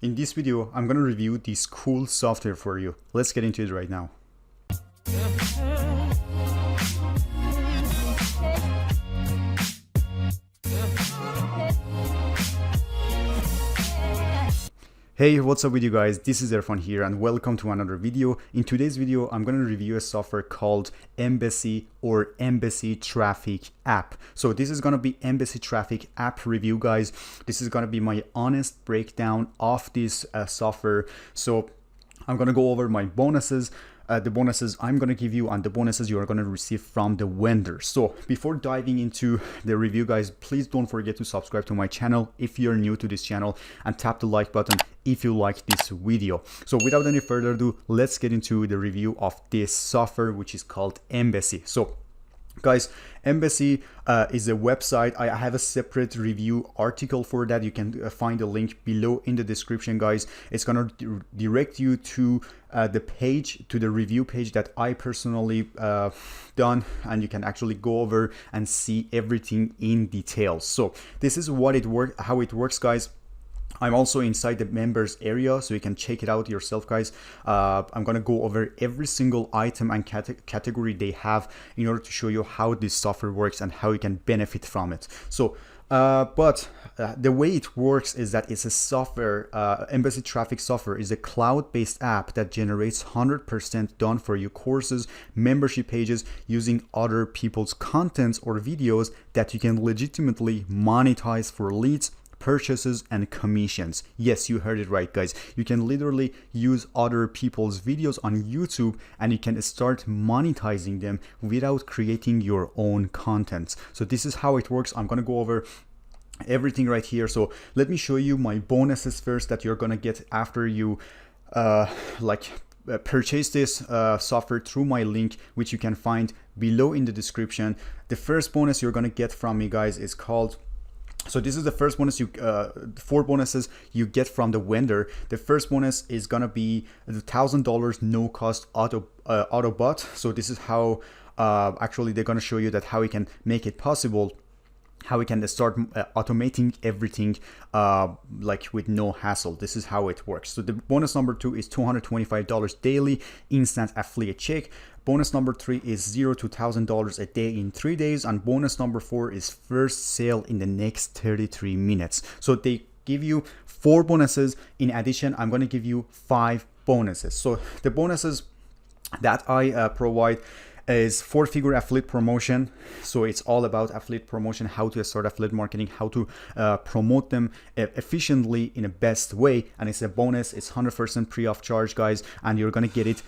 In this video, I'm gonna review this cool software for you. Let's get into it right now. Hey, what's up with you guys? This is Irfan here and welcome to another video. In today's video, I'm going to review a software called Embassy or Embassy Traffic App. So this is going to be Embassy Traffic App review, guys. This is going to be my honest breakdown of this software. So I'm going to go over my bonuses, the bonuses I'm going to give you and the bonuses you are going to receive from the vendor. So before diving into the review, guys, please don't forget to subscribe to my channel if you're new to this channel and tap the like button if you like this video. So without any further ado, let's get into the review of this software, which is called Embassy. So guys, Embassy is a website. I have a separate review article for that. You can find the link below in the description, guys. It's gonna direct you to the page, to the review page that I personally done, and you can actually go over and see everything in detail. So this is what how it works, guys. I'm also inside the members area, so you can check it out yourself, guys. I'm gonna go over every single item and category they have in order to show you how this software works and how you can benefit from it. So the way it works is that it's a software, Embassy Traffic software is a cloud-based app that generates 100% done for you courses, membership pages using other people's contents or videos that you can legitimately monetize for leads, purchases and commissions. Yes, you heard it right, guys. You can literally use other people's videos on YouTube and you can start monetizing them without creating your own contents. So this is how it works. I'm gonna go over everything right here. So let me show you my bonuses first that you're gonna get after you purchase this software through my link, which you can find below in the description. The first bonus you're gonna get from me, guys, is called, so this is the first bonus, 4 bonuses you get from the vendor. The first bonus is gonna be the $1,000 no cost auto bot. So this is how actually they're gonna show you that how we can make it possible, how we can start automating everything like with no hassle. This is how it works. So the bonus number 2 is $225 daily instant affiliate check. Bonus number 3 is $0 to $1,000 a day in 3 days, and bonus number 4 is first sale in the next 33 minutes. So they give you 4 bonuses. In addition, I'm going to give you 5 bonuses. So the bonuses that I provide is 4-figure affiliate promotion. So it's all about affiliate promotion, how to start affiliate marketing, how to promote them efficiently in a best way. And it's a bonus. It's 100% free of charge, guys, and you're gonna get it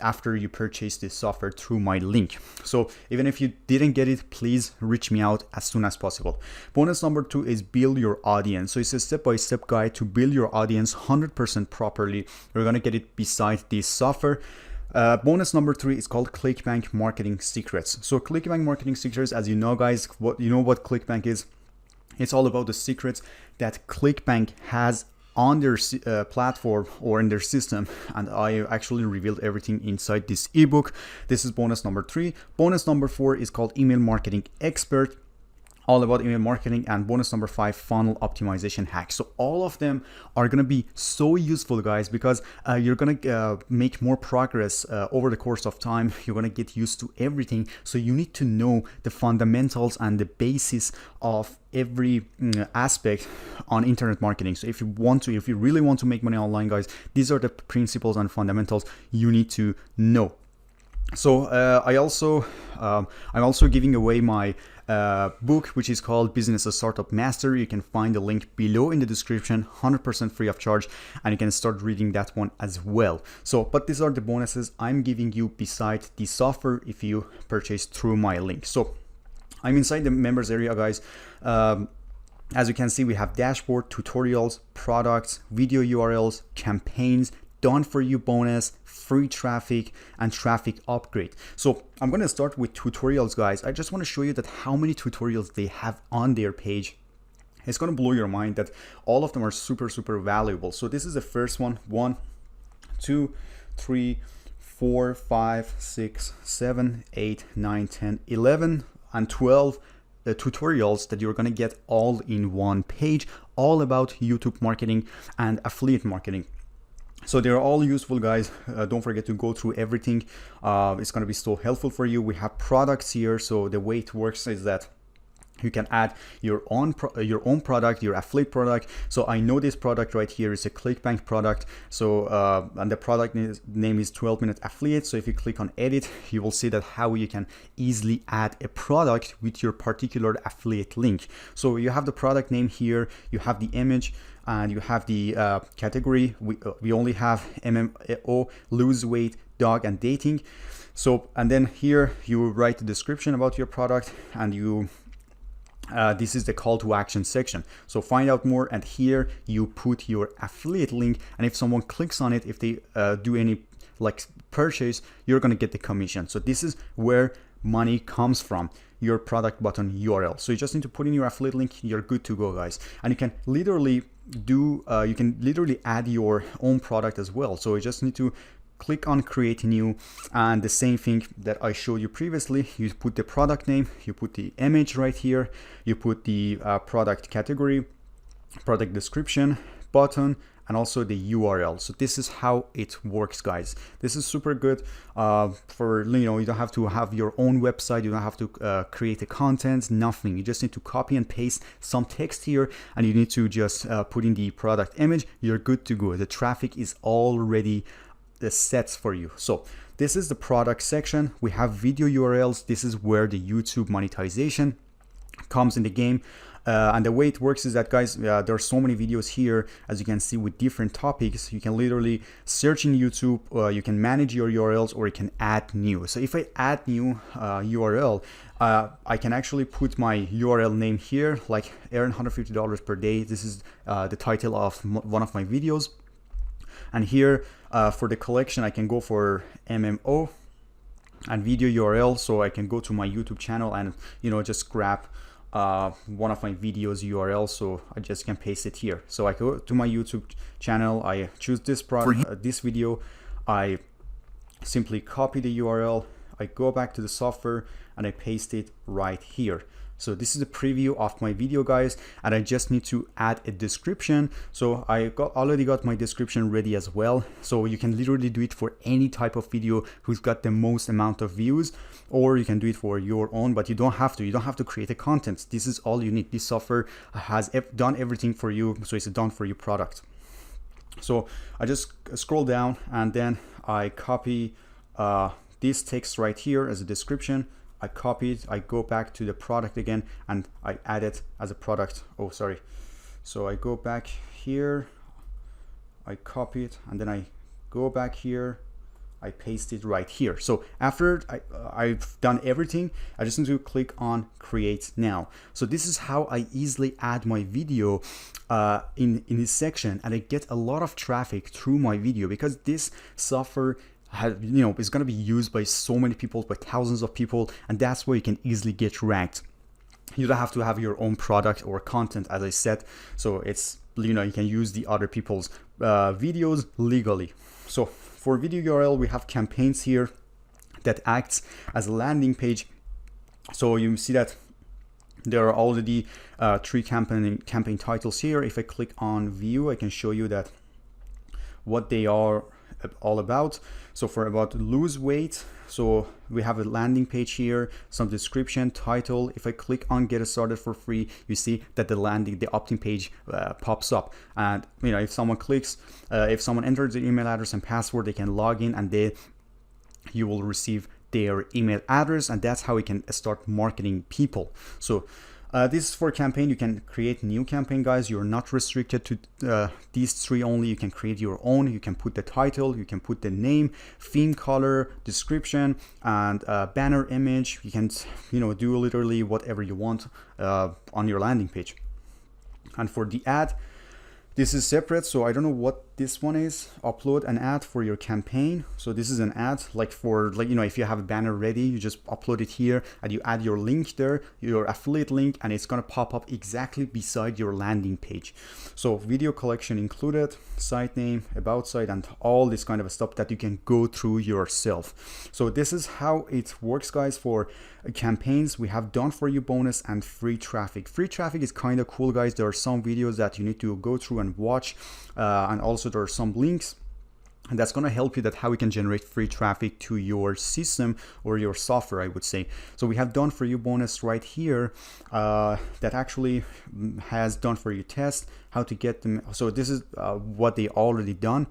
after you purchase this software through my link. So even if you didn't get it, please reach me out as soon as possible. Bonus number 2 is build your audience. So it's a step-by-step guide to build your audience 100% properly. You're gonna get it beside this software. Bonus number 3 is called Clickbank Marketing Secrets. So Clickbank Marketing Secrets, as you know, guys, what Clickbank is. It's all about the secrets that Clickbank has on their platform or in their system, and I actually revealed everything inside this ebook. This is bonus number 3. Bonus number 4 is called Email Marketing Expert, all about email marketing, and bonus number 5, funnel optimization hacks. So all of them are gonna be so useful, guys, because you're gonna make more progress over the course of time. You're gonna get used to everything. So you need to know the fundamentals and the basis of every aspect on internet marketing. So if you really want to make money online, guys, these are the principles and fundamentals you need to know. So I'm also giving away my book, which is called Business Startup Master. You can find the link below in the description, 100% free of charge, and you can start reading that one as well. So, but these are the bonuses I'm giving you beside the software if you purchase through my link. So I'm inside the members area, guys. As you can see, we have dashboard, tutorials, products, video URLs, campaigns, done for you bonus, free traffic, and traffic upgrade. So I'm going to start with tutorials, guys. I just want to show you that how many tutorials they have on their page. It's going to blow your mind that all of them are super valuable. So this is the first one. 1, 2, 3, 4, 5, 6, 7, 8, 9, 10, 11, and 12 tutorials that you're going to get all in one page, all about YouTube marketing and affiliate marketing. So they're all useful, guys. Don't forget to go through everything. It's going to be so helpful for you. We have products here. So the way it works is that you can add your own product, your affiliate product. So I know this product right here is a Clickbank product. So and the product name is 12-minute affiliate. So if you click on edit, you will see that how you can easily add a product with your particular affiliate link. So you have the product name here, you have the image, and you have the category. We only have MMO, lose weight, dog, and dating. So, and then here you write the description about your product, and you this is the call to action section. So find out more, and here you put your affiliate link, and if someone clicks on it, if they do any like purchase, you're gonna get the commission. So this is where money comes from, your product button URL. So you just need to put in your affiliate link, you're good to go, guys. And you can literally do you can literally add your own product as well. So you just need to click on create new, and the same thing that I showed you previously, you put the product name, you put the image right here, you put the product category, product description, button, and also the URL. So this is how it works, guys. This is super good for, you know, you don't have to have your own website, you don't have to create the content, nothing. You just need to copy and paste some text here, and you need to just put in the product image. You're good to go. The traffic is already the sets for you. So this is the product section. We have video URLs. This is where the YouTube monetization comes in the game. And the way it works is that, guys, there are so many videos here, as you can see, with different topics. You can literally search in YouTube, you can manage your URLs, or you can add new. So if I add new URL, I can actually put my URL name here, like earn $150 per day. This is the title of one of my videos. And here for the collection, I can go for MMO and video URL. So I can go to my YouTube channel and, you know, just grab one of my videos URL. So I just can paste it here. So I go to my YouTube channel, I choose this product, this video, I simply copy the URL, I go back to the software, and I paste it right here. So this is a preview of my video, guys, and I just need to add a description. So I already got my description ready as well. So you can literally do it for any type of video who's got the most amount of views, or you can do it for your own, but you don't have to. You don't have to create a content. This is all you need. This software has done everything for you. So it's a done for you product. So I just scroll down, and then I copy this text right here as a description. I copy it, I go back to the product again, and I add it as a product. Oh, sorry. So I go back here, I copy it, and then I go back here, I paste it right here. So after I've done everything, I just need to click on create now. So this is how I easily add my video in this section, and I get a lot of traffic through my video, because this software is going to be used by so many people, by thousands of people, and that's where you can easily get ranked. You don't have to have your own product or content, as I said. So it's, you can use the other people's videos legally. So for video URL, we have campaigns here that acts as a landing page. So you see that there are already 3 campaign titles here. If I click on view, I can show you that what they are all about. So for about lose weight, so we have a landing page here, some description, title. If I click on get started for free, you see that the opt-in page pops up. And if someone clicks, if someone enters their email address and password, they can log in, and you will receive their email address, and that's how we can start marketing people. So this is for campaign. You can create new campaign, guys. You're not restricted to these 3 only. You can create your own. You can put the title, you can put the name, theme color, description, and banner image. You can do literally whatever you want on your landing page. And for the ad, this is separate, so I don't know what this one is upload an ad for your campaign. So this is an ad like for like, you know, if you have a banner ready, you just upload it here and you add your link there, your affiliate link, and it's going to pop up exactly beside your landing page. So video collection included, site name, about site, and all this kind of stuff that you can go through yourself. So this is how it works, guys, for campaigns. We have done for you bonus and free traffic. Free traffic is kind of cool, guys. There are some videos that you need to go through and watch, and also there are some links, and that's going to help you that how we can generate free traffic to your system or your software, I would say. So we have done for you bonus right here, that actually has done for you test, how to get them. So this is what they already done.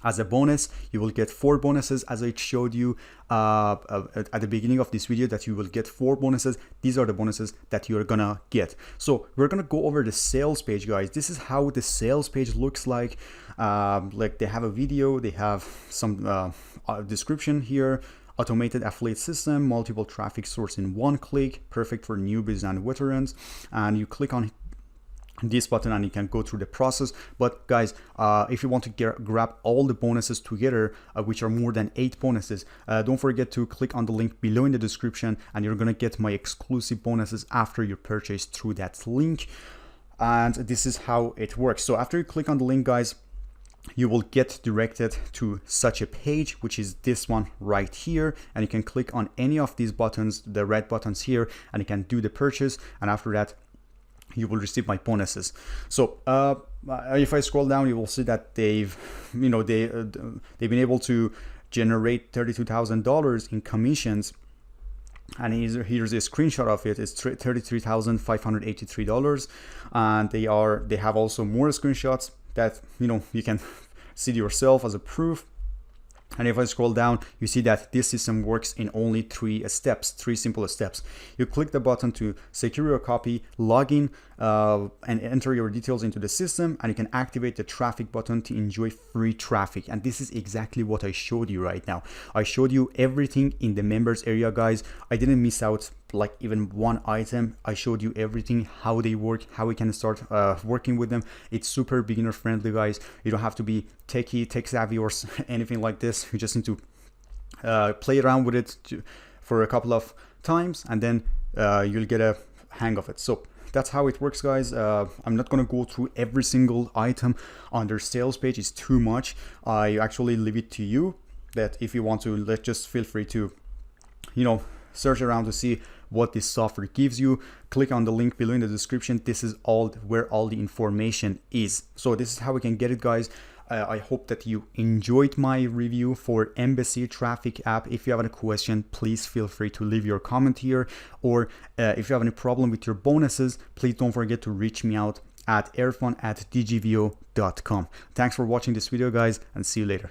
As a bonus, you will get 4 bonuses, as I showed you at the beginning of this video, that you will get 4 bonuses. These are the bonuses that you're gonna get. So we're gonna go over the sales page, guys. This is how the sales page looks like. Like they have a video, they have some description here. Automated affiliate system, multiple traffic source in one click, perfect for newbies and veterans. And you click on this button and you can go through the process. But guys, if you want to grab all the bonuses together, which are more than 8 bonuses, don't forget to click on the link below in the description, and you're gonna get my exclusive bonuses after you purchase through that link. And this is how it works. So after you click on the link, guys, you will get directed to such a page, which is this one right here, and you can click on any of these buttons, the red buttons here, and you can do the purchase, and after that you will receive my bonuses. So if I scroll down, you will see that they've been able to generate $32,000 in commissions, and here's a screenshot of it. It's $33,583, and they have also more screenshots that you can see yourself as a proof. And if I scroll down, you see that this system works in only 3 steps, 3 simple steps. You click the button to secure your copy, log in, and enter your details into the system, and you can activate the traffic button to enjoy free traffic. And this is exactly what I showed you right now. I showed you everything in the members area, guys. I didn't miss out like even one item. I showed you everything, how they work, how we can start working with them. It's super beginner friendly, guys. You don't have to be techie, tech savvy, or anything like this. You just need to play around with it for a couple of times, and then you'll get a hang of it. So that's how it works, guys. I'm not gonna go through every single item on their sales page. It's too much. I actually leave it to you, that if you want to, just feel free to search around to see what this software gives you. Click on the link below in the description. This is all where all the information is. So this is how we can get it, guys. I hope that you enjoyed my review for Embassy Traffic app. If you have any question, please feel free to leave your comment here, or if you have any problem with your bonuses, please don't forget to reach me out at erfan@dgvo.com. Thanks for watching this video, guys, and see you later.